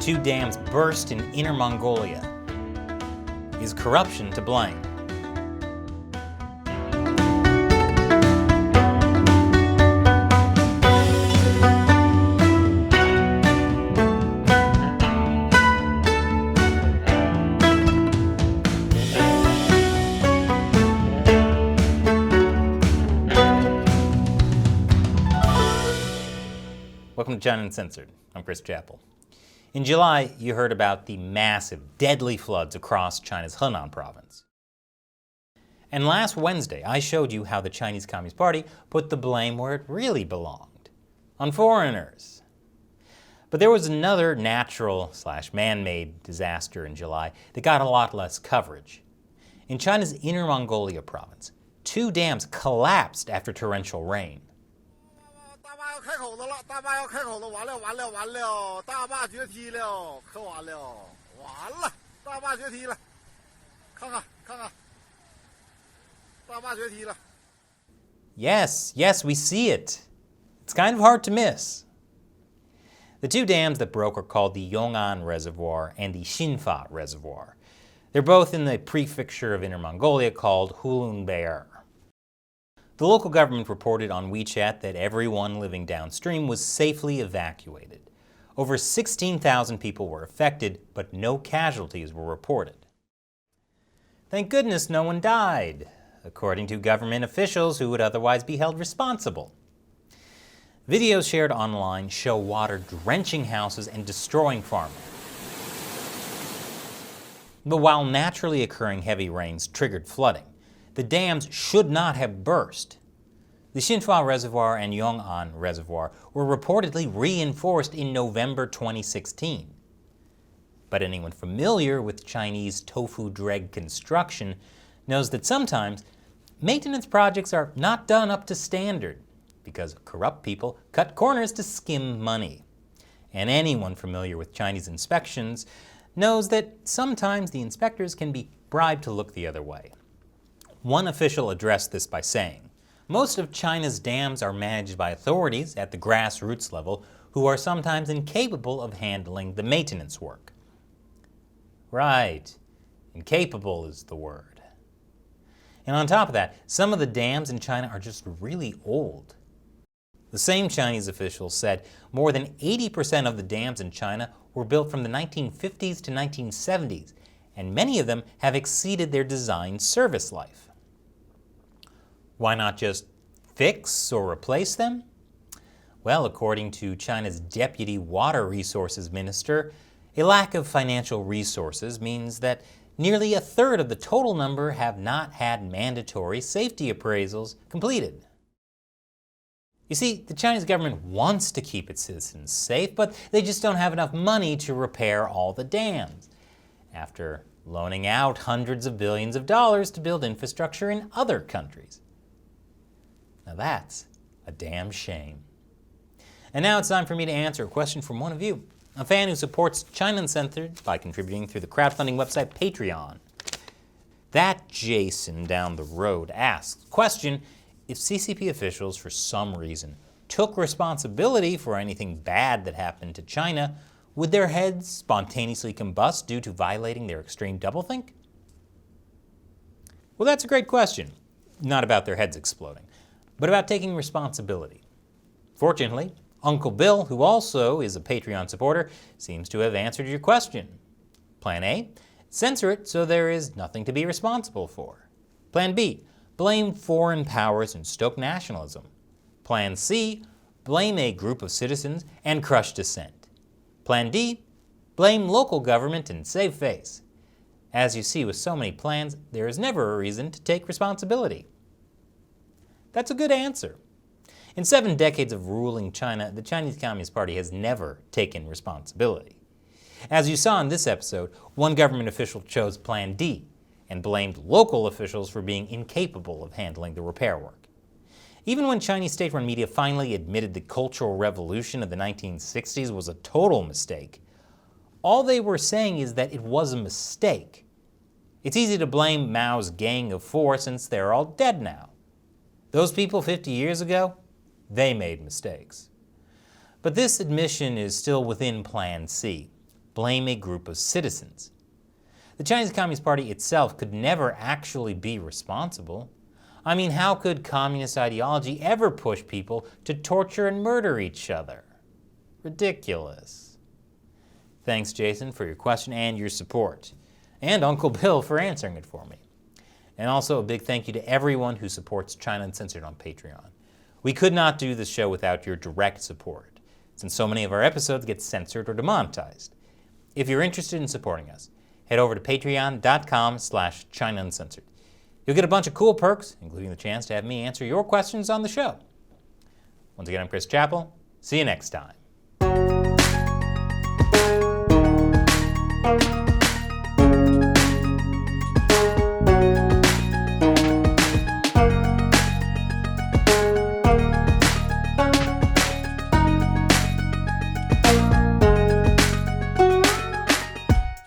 Two dams burst in Inner Mongolia. Is corruption to blame? Welcome to China Uncensored. I'm Chris Chappell. In July, you heard about the massive, deadly floods across China's Henan province. And last Wednesday, I showed you how the Chinese Communist Party put the blame where it really belonged, on foreigners. But there was another natural/man-made disaster in July that got a lot less coverage. In China's Inner Mongolia province, two dams collapsed after torrential rain. Yes, we see it. It's kind of hard to miss. The two dams that broke are called the Yong'an Reservoir and the Xinfa Reservoir. They're both in the prefecture of Inner Mongolia called Hulunbuir. The local government reported on WeChat that everyone living downstream was safely evacuated. Over 16,000 people were affected, but no casualties were reported. Thank goodness no one died, according to government officials who would otherwise be held responsible. Videos shared online show water drenching houses and destroying farmland. But while naturally occurring heavy rains triggered flooding, the dams should not have burst. The Xinfa Reservoir and Yong'an Reservoir were reportedly reinforced in November 2016. But anyone familiar with Chinese tofu dreg construction knows that sometimes maintenance projects are not done up to standard because corrupt people cut corners to skim money. And anyone familiar with Chinese inspections knows that sometimes the inspectors can be bribed to look the other way. One official addressed this by saying, "Most of China's dams are managed by authorities at the grassroots level who are sometimes incapable of handling the maintenance work." Right, incapable is the word. And on top of that, some of the dams in China are just really old. The same Chinese officials said more than 80% of the dams in China were built from the 1950s to 1970s, and many of them have exceeded their design service life. Why not just fix or replace them? Well, according to China's Deputy Water Resources Minister, a lack of financial resources means that nearly a third of the total number have not had mandatory safety appraisals completed. You see, the Chinese government wants to keep its citizens safe, but they just don't have enough money to repair all the dams, after loaning out hundreds of billions of dollars to build infrastructure in other countries. Now that's a damn shame. And now it's time for me to answer a question from one of you, a fan who supports China Uncensored by contributing through the crowdfunding website Patreon. That Jason down the road asks, question, if CCP officials for some reason took responsibility for anything bad that happened to China, would their heads spontaneously combust due to violating their extreme doublethink? Well, that's a great question. Not about their heads exploding, but about taking responsibility. Fortunately, Uncle Bill, who also is a Patreon supporter, seems to have answered your question. Plan A, censor it so there is nothing to be responsible for. Plan B, blame foreign powers and stoke nationalism. Plan C, blame a group of citizens and crush dissent. Plan D, blame local government and save face. As you see with so many plans, there is never a reason to take responsibility. That's a good answer. In 7 decades of ruling China, the Chinese Communist Party has never taken responsibility. As you saw in this episode, one government official chose Plan D and blamed local officials for being incapable of handling the repair work. Even when Chinese state-run media finally admitted the Cultural Revolution of the 1960s was a total mistake, all they were saying is that it was a mistake. It's easy to blame Mao's Gang of Four since they're all dead now. Those people 50 years ago, they made mistakes. But this admission is still within Plan C, blame a group of citizens. The Chinese Communist Party itself could never actually be responsible. I mean, how could communist ideology ever push people to torture and murder each other? Ridiculous. Thanks, Jason, for your question and your support, and Uncle Bill for answering it for me. And also a big thank you to everyone who supports China Uncensored on Patreon. We could not do this show without your direct support, since so many of our episodes get censored or demonetized. If you're interested in supporting us, head over to patreon.com/China Uncensored. You'll get a bunch of cool perks, including the chance to have me answer your questions on the show. Once again, I'm Chris Chappell. See you next time.